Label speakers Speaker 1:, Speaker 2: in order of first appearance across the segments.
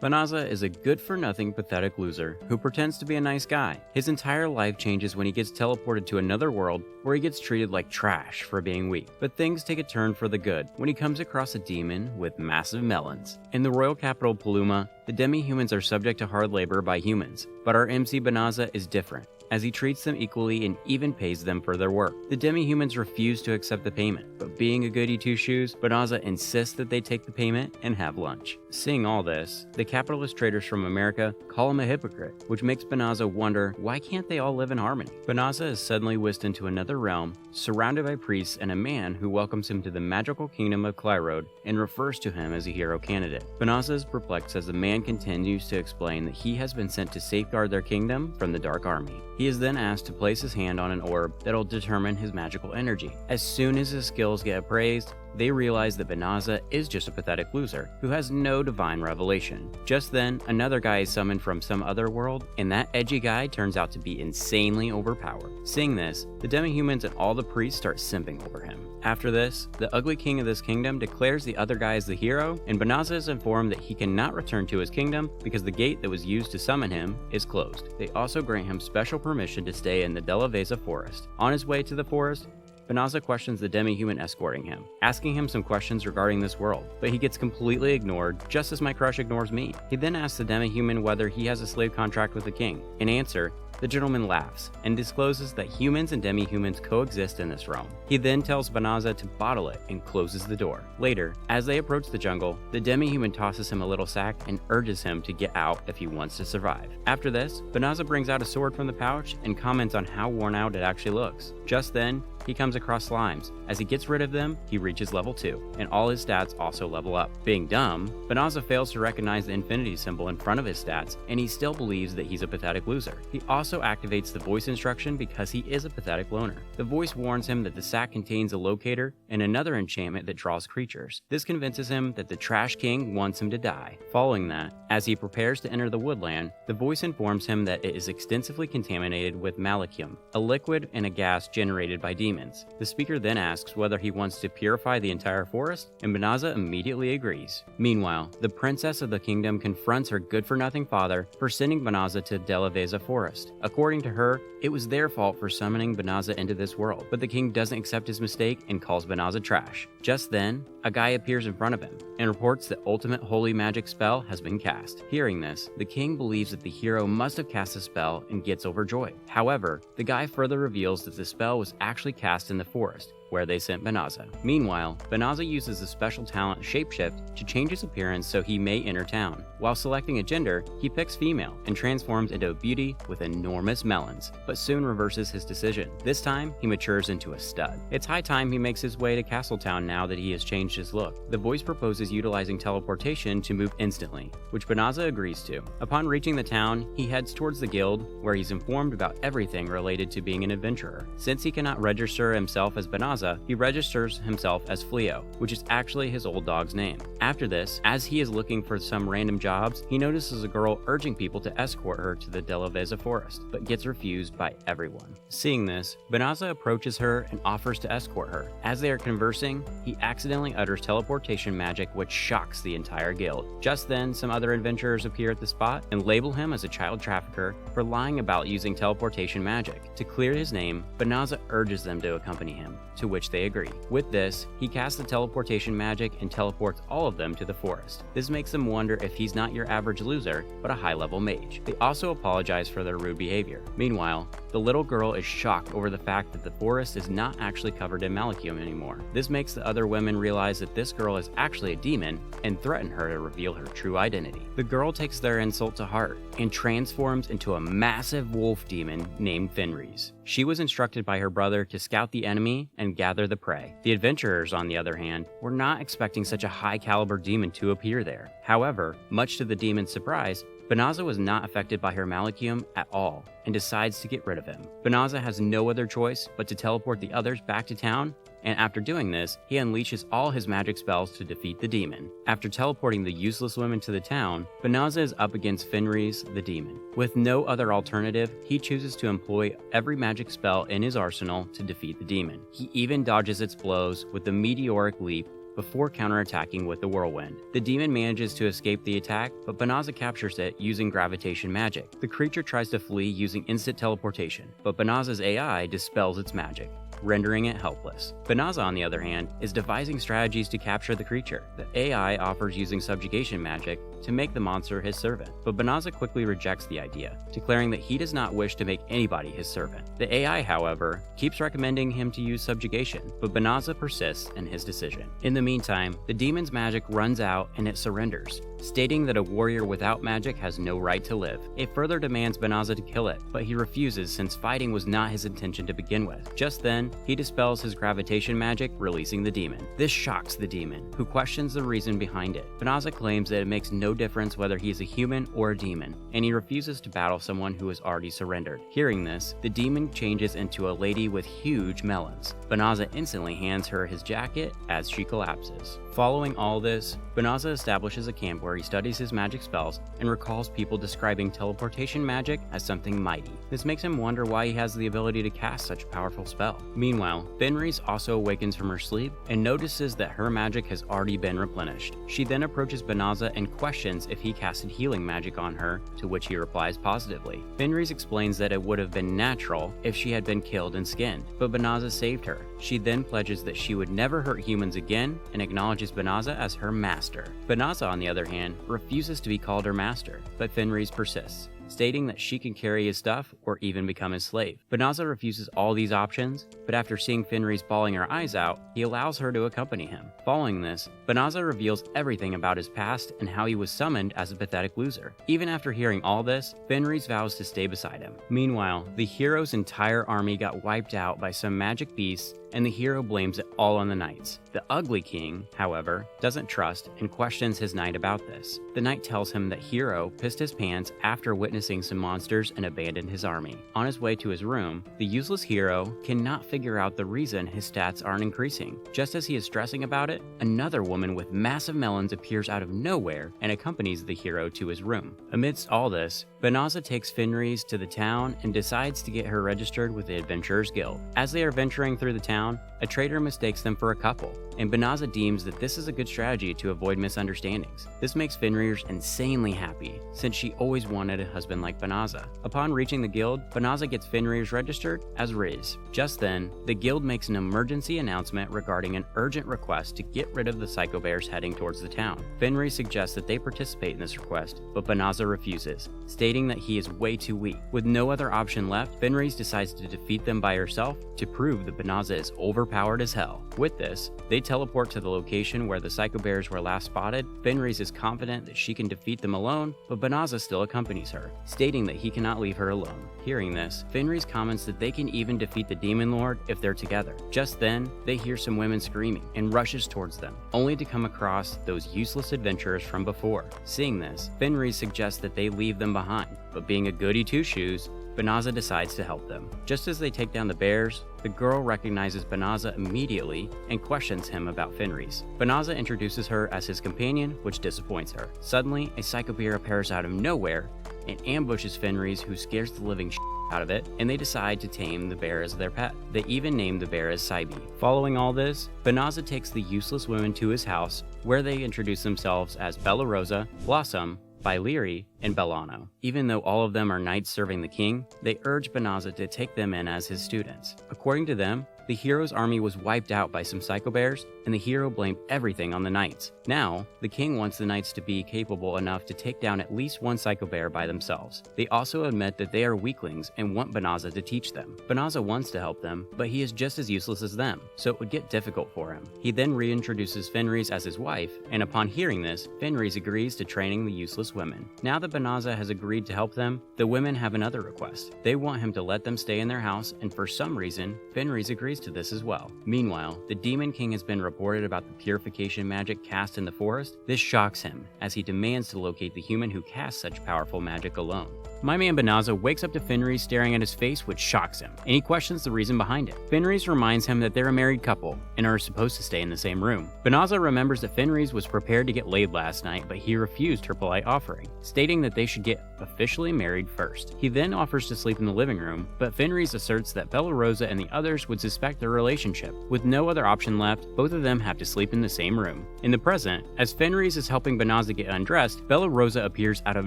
Speaker 1: Banaza is a good-for-nothing pathetic loser who pretends to be a nice guy. His entire life changes when he gets teleported to another world where he gets treated like trash for being weak. But things take a turn for the good when he comes across a demon with massive melons. In the royal capital Paluma, the demi-humans are subject to hard labor by humans, but our MC Banaza is different, as he treats them equally and even pays them for their work. The demi-humans refuse to accept the payment, but being a goody two-shoes, Banaza insists that they take the payment and have lunch. Seeing all this, the capitalist traders from America call him a hypocrite, which makes Banaza wonder why can't they all live in harmony. Banaza is suddenly whisked into another realm, surrounded by priests and a man who welcomes him to the magical kingdom of Clyrode and refers to him as a hero candidate. Banaza is perplexed as the man continues to explain that he has been sent to safeguard their kingdom from the Dark Army. He is then asked to place his hand on an orb that'll determine his magical energy. As soon as his skills get appraised, they realize that Banaza is just a pathetic loser who has no divine revelation. Just then, another guy is summoned from some other world, and that edgy guy turns out to be insanely overpowered. Seeing this, the demi-humans and all the priests start simping over him. After this, the ugly king of this kingdom declares the other guy as the hero, and Banaza is informed that he cannot return to his kingdom because the gate that was used to summon him is closed. They also grant him special permission to stay in the Delaveza forest. On his way to the forest, Banaza questions the demi-human escorting him, asking him some questions regarding this world, but he gets completely ignored, just as my crush ignores me. He then asks the demi-human whether he has a slave contract with the king. In answer, the gentleman laughs and discloses that humans and demi-humans coexist in this realm. He then tells Banaza to bottle it and closes the door. Later, as they approach the jungle, the demi-human tosses him a little sack and urges him to get out if he wants to survive. After this, Banaza brings out a sword from the pouch and comments on how worn out it actually looks. Just then, he comes across slimes. As he gets rid of them, he reaches level 2, and all his stats also level up. Being dumb, Banaza fails to recognize the infinity symbol in front of his stats, and he still believes that he's a pathetic loser. He also activates the voice instruction because he is a pathetic loner. The voice warns him that the sack contains a locator and another enchantment that draws creatures. This convinces him that the Trash King wants him to die. Following that, as he prepares to enter the woodland, the voice informs him that it is extensively contaminated with malachium, a liquid and a gas generated by demons. The speaker then asks whether he wants to purify the entire forest, and Banaza immediately agrees. Meanwhile, the princess of the kingdom confronts her good-for-nothing father for sending Banaza to Delaveza forest. According to her, it was their fault for summoning Banaza into this world, but the king doesn't accept his mistake and calls Banaza trash. Just then, a guy appears in front of him and reports that ultimate holy magic spell has been cast. Hearing this, the king believes that the hero must have cast the spell and gets overjoyed. However, the guy further reveals that the spell was actually cast in the forest, where they sent Banaza. Meanwhile, Banaza uses the special talent Shapeshift to change his appearance so he may enter town. While selecting a gender, he picks female and transforms into a beauty with enormous melons, but soon reverses his decision. This time, he matures into a stud. It's high time he makes his way to Castletown now that he has changed his look. The voice proposes utilizing teleportation to move instantly, which Banaza agrees to. Upon reaching the town, he heads towards the guild, where he's informed about everything related to being an adventurer. Since he cannot register himself as Banaza, he registers himself as Fleo, which is actually his old dog's name. After this, as he is looking for some random jobs, he notices a girl urging people to escort her to the Delaveza forest, but gets refused by everyone. Seeing this, Banaza approaches her and offers to escort her. As they are conversing, he accidentally utters teleportation magic, which shocks the entire guild. Just then, some other adventurers appear at the spot and label him as a child trafficker for lying about using teleportation magic. To clear his name, Banaza urges them to accompany him, to which they agree. With this, he casts the teleportation magic and teleports all of them to the forest. This makes them wonder if he's not your average loser, but a high-level mage. They also apologize for their rude behavior. Meanwhile, the little girl is shocked over the fact that the forest is not actually covered in malachium anymore. This makes the other women realize that this girl is actually a demon and threaten her to reveal her true identity. The girl takes their insult to heart and transforms into a massive wolf demon named Fenris. She was instructed by her brother to scout the enemy and gather the prey. The adventurers, on the other hand, were not expecting such a high-caliber demon to appear there. However, much to the demon's surprise, Banaza was not affected by her malachium at all and decides to get rid of him. Banaza has no other choice but to teleport the others back to town, and after doing this, he unleashes all his magic spells to defeat the demon. After teleporting the useless women to the town, Banaza is up against Fenris the demon. With no other alternative, he chooses to employ every magic spell in his arsenal to defeat the demon. He even dodges its blows with the meteoric leap before counterattacking with the whirlwind. The demon manages to escape the attack, but Banaza captures it using gravitation magic. The creature tries to flee using instant teleportation, but Banaza's AI dispels its magic, rendering it helpless. Banaza, on the other hand, is devising strategies to capture the creature. The AI offers using subjugation magic to make the monster his servant, but Banaza quickly rejects the idea, declaring that he does not wish to make anybody his servant. The AI, however, keeps recommending him to use subjugation, but Banaza persists in his decision. In the meantime, the demon's magic runs out and it surrenders, stating that a warrior without magic has no right to live. It further demands Banaza to kill it, but he refuses since fighting was not his intention to begin with. Just then, he dispels his gravitation magic, releasing the demon. This shocks the demon, who questions the reason behind it. Banaza claims that it makes no difference whether he is a human or a demon, and he refuses to battle someone who has already surrendered. Hearing this, the demon changes into a lady with huge melons. Banaza instantly hands her his jacket as she collapses. Following all this, Banaza establishes a camp where he studies his magic spells and recalls people describing teleportation magic as something mighty. This makes him wonder why he has the ability to cast such a powerful spell. Meanwhile, Fenris also awakens from her sleep and notices that her magic has already been replenished. She then approaches Banaza and questions if he casted healing magic on her, to which he replies positively. Fenris explains that it would have been natural if she had been killed and skinned, but Banaza saved her. She then pledges that she would never hurt humans again and acknowledges Banaza as her master. Banaza, on the other hand, refuses to be called her master, but Fenris persists, stating that she can carry his stuff or even become his slave. Banaza refuses all these options, but after seeing Fenris bawling her eyes out, he allows her to accompany him. Following this, Banaza reveals everything about his past and how he was summoned as a pathetic loser. Even after hearing all this, Fenris vows to stay beside him. Meanwhile, the hero's entire army got wiped out by some magic beasts, and the hero blames it all on the knights. The ugly king, however, doesn't trust and questions his knight about this. The knight tells him that Hero pissed his pants after witnessing some monsters and abandoned his army. On his way to his room, the useless hero cannot figure out the reason his stats aren't increasing. Just as he is stressing about it, another woman with massive melons appears out of nowhere and accompanies the hero to his room. Amidst all this, Banaza takes Fenris to the town and decides to get her registered with the Adventurers Guild. As they are venturing through the town, a trader mistakes them for a couple, and Banaza deems that this is a good strategy to avoid misunderstandings. This makes Fenris insanely happy, since she always wanted a husband like Banaza. Upon reaching the guild, Banaza gets Fenris registered as Riz. Just then, the guild makes an emergency announcement regarding an urgent request to get rid of the Psycho Bears heading towards the town. Fenris suggests that they participate in this request, but Banaza refuses, stating that he is way too weak. With no other option left, Fenris decides to defeat them by herself to prove that Banaza is overpowered as hell. With this, they teleport to the location where the Psycho Bears were last spotted. Fenris is confident that she can defeat them alone, but Banaza still accompanies her, stating that he cannot leave her alone. Hearing this, Fenris comments that they can even defeat the Demon Lord if they're together. Just then, they hear some women screaming and rushes towards them, only to come across those useless adventurers from before. Seeing this, Fenris suggests that they leave them behind, but being a goody two-shoes, Banaza decides to help them. Just as they take down the bears, the girl recognizes Banaza immediately and questions him about Fenris. Banaza introduces her as his companion, which disappoints her. Suddenly, a Psycho Bear appears out of nowhere and ambushes Fenris, who scares the living out of it, and they decide to tame the bear as their pet. They even name the bear as Saibi. Following all this, Banaza takes the useless women to his house, where they introduce themselves as Bella Rosa, Blossom, Bailiri, and Bellano. Even though all of them are knights serving the king, they urge Banaza to take them in as his students. According to them, the hero's army was wiped out by some Psycho Bears, and the hero blamed everything on the knights. Now, the king wants the knights to be capable enough to take down at least one Psycho Bear by themselves. They also admit that they are weaklings and want Banaza to teach them. Banaza wants to help them, but he is just as useless as them, so it would get difficult for him. He then reintroduces Fenris as his wife, and upon hearing this, Fenris agrees to training the useless women. Now that Banaza has agreed to help them, the women have another request. They want him to let them stay in their house, and for some reason, Fenris agrees to this as well. Meanwhile, the Demon King has been reported about the purification magic cast in the forest. This shocks him, as he demands to locate the human who casts such powerful magic alone. My man Banaza wakes up to Fenris staring at his face, which shocks him, and he questions the reason behind it. Fenris reminds him that they're a married couple and are supposed to stay in the same room. Banaza remembers that Fenris was prepared to get laid last night, but he refused her polite offering, stating that they should get officially married first. He then offers to sleep in the living room, but Fenris asserts that Bella Rosa and the others would suspect affect their relationship. With no other option left, both of them have to sleep in the same room. In the present, as Fenris is helping Banazza get undressed, Bella Rosa appears out of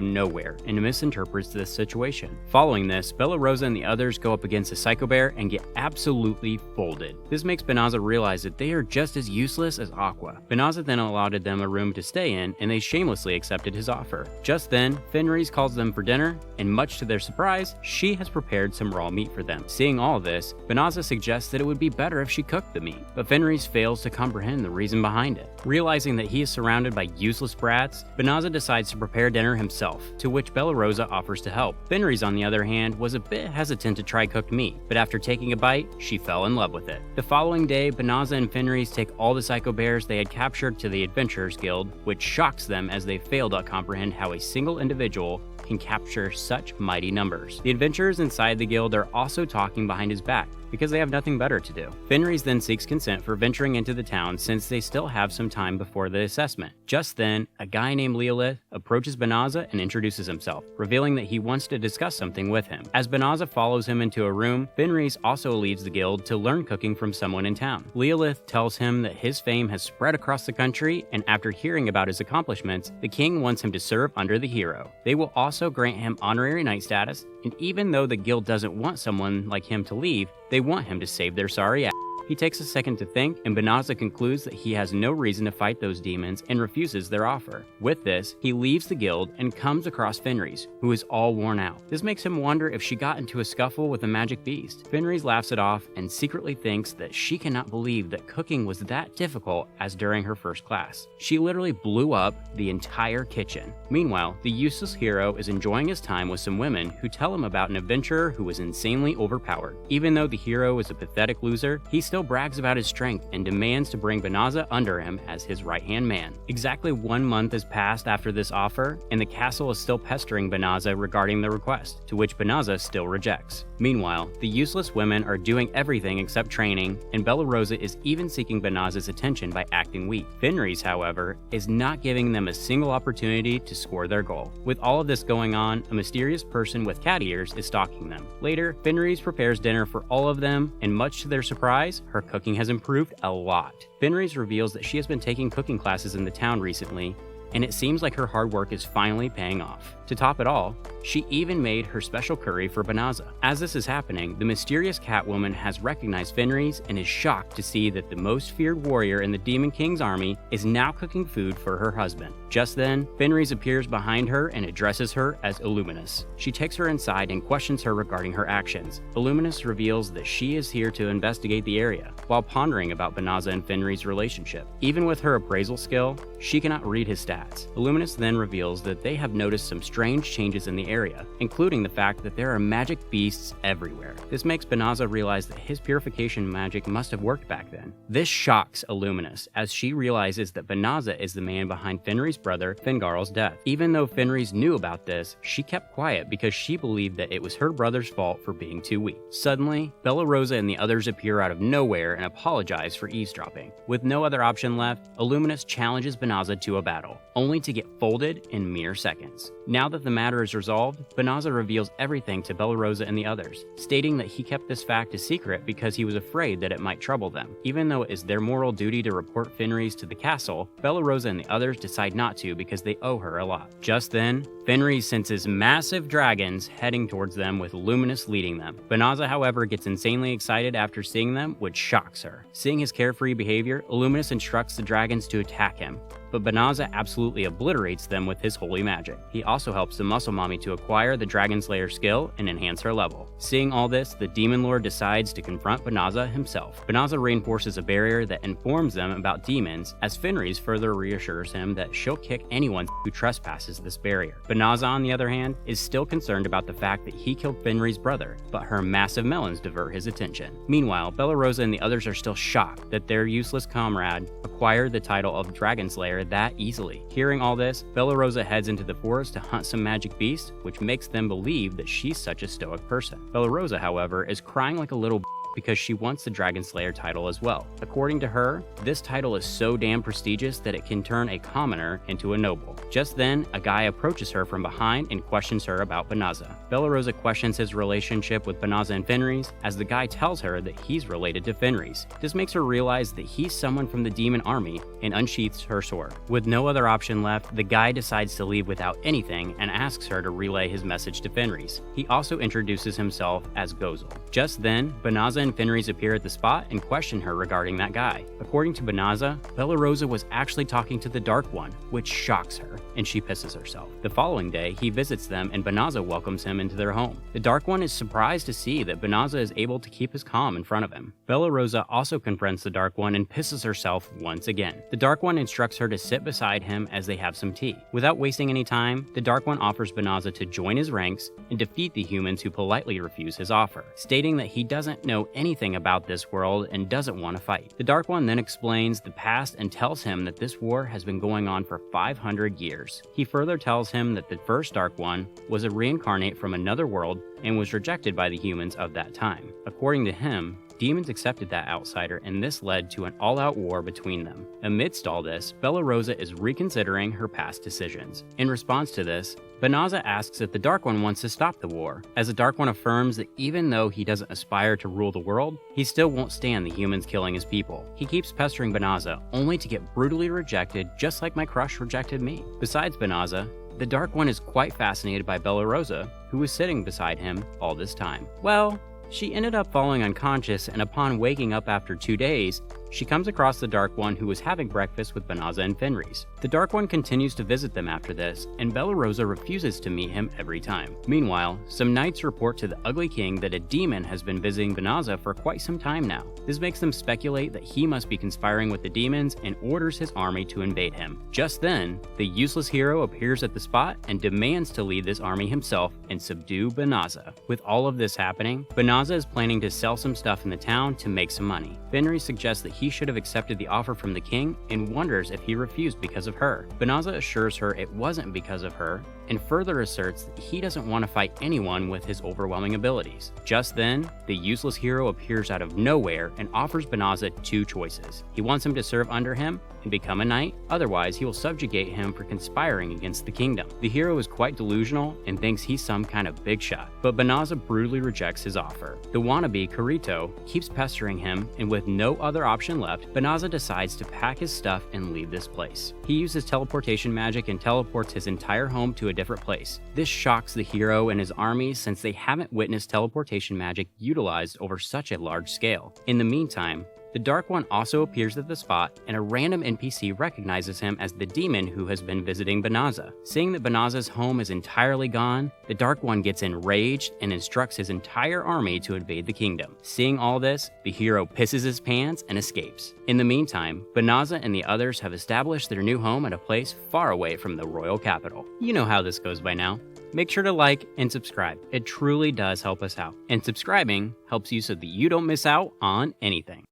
Speaker 1: nowhere and misinterprets this situation. Following this, Bella Rosa and the others go up against a Psycho Bear and get absolutely folded. This makes Banazza realize that they are just as useless as Aqua. Banazza then allotted them a room to stay in, and they shamelessly accepted his offer. Just then, Fenris calls them for dinner, and much to their surprise, she has prepared some raw meat for them. Seeing all this, Banazza suggests that it would be better if she cooked the meat, but Fenris fails to comprehend the reason behind it. Realizing that he is surrounded by useless brats, Banazza decides to prepare dinner himself, to which Bella Rosa offers to help. Fenris, on the other hand, was a bit hesitant to try cooked meat, but after taking a bite, she fell in love with it. The following day, Banazza and Fenris take all the Psycho Bears they had captured to the Adventurers Guild, which shocks them as they fail to comprehend how a single individual can capture such mighty numbers. The adventurers inside the guild are also talking behind his back, because they have nothing better to do. Fenris then seeks consent for venturing into the town since they still have some time before the assessment. Just then, a guy named Leolith approaches Banazza and introduces himself, revealing that he wants to discuss something with him. As Banazza follows him into a room, Fenris also leaves the guild to learn cooking from someone in town. Leolith tells him that his fame has spread across the country, and after hearing about his accomplishments, the king wants him to serve under the hero. They will also grant him honorary knight status, and even though the guild doesn't want someone like him to leave, they want him to save their sorry ass. He takes a second to think, and Banazza concludes that he has no reason to fight those demons and refuses their offer. With this, he leaves the guild and comes across Fenris, who is all worn out. This makes him wonder if she got into a scuffle with a magic beast. Fenris laughs it off and secretly thinks that she cannot believe that cooking was that difficult as during her first class. She literally blew up the entire kitchen. Meanwhile, the useless hero is enjoying his time with some women who tell him about an adventurer who is insanely overpowered. Even though the hero is a pathetic loser, he still brags about his strength and demands to bring Banazza under him as his right-hand man. Exactly 1 month has passed after this offer, and the castle is still pestering Banazza regarding the request, to which Banazza still rejects. Meanwhile, the useless women are doing everything except training, and Bella Rosa is even seeking Banazza's attention by acting weak. Fenris, however, is not giving them a single opportunity to score their goal. With all of this going on, a mysterious person with cat ears is stalking them. Later, Fenris prepares dinner for all of them, and much to their surprise, her cooking has improved a lot. Fenris reveals that she has been taking cooking classes in the town recently, and it seems like her hard work is finally paying off. To top it all, she even made her special curry for Banazza. As this is happening, the mysterious Catwoman has recognized Fenris and is shocked to see that the most feared warrior in the Demon King's army is now cooking food for her husband. Just then, Fenris appears behind her and addresses her as Illuminous. She takes her inside and questions her regarding her actions. Illuminous reveals that she is here to investigate the area, while pondering about Banazza and Fenris' relationship. Even with her appraisal skill, she cannot read his stats. Illuminous then reveals that they have noticed some strange changes in the area, including the fact that there are magic beasts everywhere. This makes Banazza realize that his purification magic must have worked back then. This shocks Illuminous, as she realizes that Banazza is the man behind Fenris' brother Fingarl's death. Even though Fenris knew about this, she kept quiet because she believed that it was her brother's fault for being too weak. Suddenly, Bella Rosa and the others appear out of nowhere and apologize for eavesdropping. With no other option left, Illuminous challenges Banazza to a battle, only to get folded in mere seconds. Now that the matter is resolved, Banazza reveals everything to Bella Rosa and the others, stating that he kept this fact a secret because he was afraid that it might trouble them. Even though it is their moral duty to report Fenris to the castle, Bella Rosa and the others decide not to because they owe her a lot. Just then, Fenris senses massive dragons heading towards them with Luminous leading them. Banazza, however, gets insanely excited after seeing them, which shocks her. Seeing his carefree behavior, Illuminous instructs the dragons to attack him, but Banazza absolutely obliterates them with his holy magic. He also helps the Muscle Mommy to acquire the Dragon Slayer skill and enhance her level. Seeing all this, the Demon Lord decides to confront Banazza himself. Banazza reinforces a barrier that informs them about demons, as Fenris further reassures him that she'll kick anyone who trespasses this barrier. Banazza, on the other hand, is still concerned about the fact that he killed Fenris' brother, but her massive melons divert his attention. Meanwhile, Bella Rosa and the others are still shocked that their useless comrade acquired the title of Dragon Slayer that easily. Hearing all this, Bella Rosa heads into the forest to hunt some magic beasts, which makes them believe that she's such a stoic person. Bella Rosa, however, is crying like a little because she wants the Dragon Slayer title as well. According to her, this title is so damn prestigious that it can turn a commoner into a noble. Just then, a guy approaches her from behind and questions her about Banazza. Bella Rosa questions his relationship with Banazza and Fenris, as the guy tells her that he's related to Fenris. This makes her realize that he's someone from the demon army and unsheaths her sword. With no other option left, the guy decides to leave without anything and asks her to relay his message to Fenris. He also introduces himself as Gozel. Just then, Banazza and Fenris appear at the spot and question her regarding that guy. According to Banazza, Bella Rosa was actually talking to the Dark One, which shocks her, and she pisses herself. The following day, he visits them and Banazza welcomes him into their home. The Dark One is surprised to see that Banazza is able to keep his calm in front of him. Bella Rosa also confronts the Dark One and pisses herself once again. The Dark One instructs her to sit beside him as they have some tea. Without wasting any time, the Dark One offers Banazza to join his ranks and defeat the humans who politely refuse his offer, stating that he doesn't know anything about this world and doesn't want to fight. The Dark One then explains the past and tells him that this war has been going on for 500 years. He further tells him that the first Dark One was a reincarnate from another world and was rejected by the humans of that time. According to him, demons accepted that outsider, and this led to an all-out war between them. Amidst all this, Bella Rosa is reconsidering her past decisions. In response to this, Banazza asks if the Dark One wants to stop the war, as the Dark One affirms that even though he doesn't aspire to rule the world, he still won't stand the humans killing his people. He keeps pestering Banazza, only to get brutally rejected, just like my crush rejected me. Besides Banazza, the Dark One is quite fascinated by Bella Rosa, who was sitting beside him all this time. Well, she ended up falling unconscious, and upon waking up after 2 days, she comes across the Dark One, who was having breakfast with Banazza and Fenris. The Dark One continues to visit them after this, and Bella Rosa refuses to meet him every time. Meanwhile, some knights report to the Ugly King that a demon has been visiting Banazza for quite some time now. This makes them speculate that he must be conspiring with the demons and orders his army to invade him. Just then, the useless hero appears at the spot and demands to lead this army himself and subdue Banazza. With all of this happening, Banazza is planning to sell some stuff in the town to make some money. Fenris suggests that he should have accepted the offer from the king and wonders if he refused because of her. Banazza assures her it wasn't because of her and further asserts that he doesn't want to fight anyone with his overwhelming abilities. Just then, the useless hero appears out of nowhere and offers Banazza 2 choices. He wants him to serve under him and become a knight, otherwise he will subjugate him for conspiring against the kingdom. The hero is quite delusional and thinks he's some kind of big shot, but Banazza brutally rejects his offer. The wannabe, Kirito, keeps pestering him, and with no other option left, Banazza decides to pack his stuff and leave this place. He uses teleportation magic and teleports his entire home to a different place. This shocks the hero and his army, since they haven't witnessed teleportation magic utilized over such a large scale. In the meantime, the Dark One also appears at the spot, and a random NPC recognizes him as the demon who has been visiting Banazza. Seeing that Banazza's home is entirely gone, the Dark One gets enraged and instructs his entire army to invade the kingdom. Seeing all this, the hero pisses his pants and escapes. In the meantime, Banazza and the others have established their new home at a place far away from the royal capital. You know how this goes by now. Make sure to like and subscribe. It truly does help us out. And subscribing helps you so that you don't miss out on anything.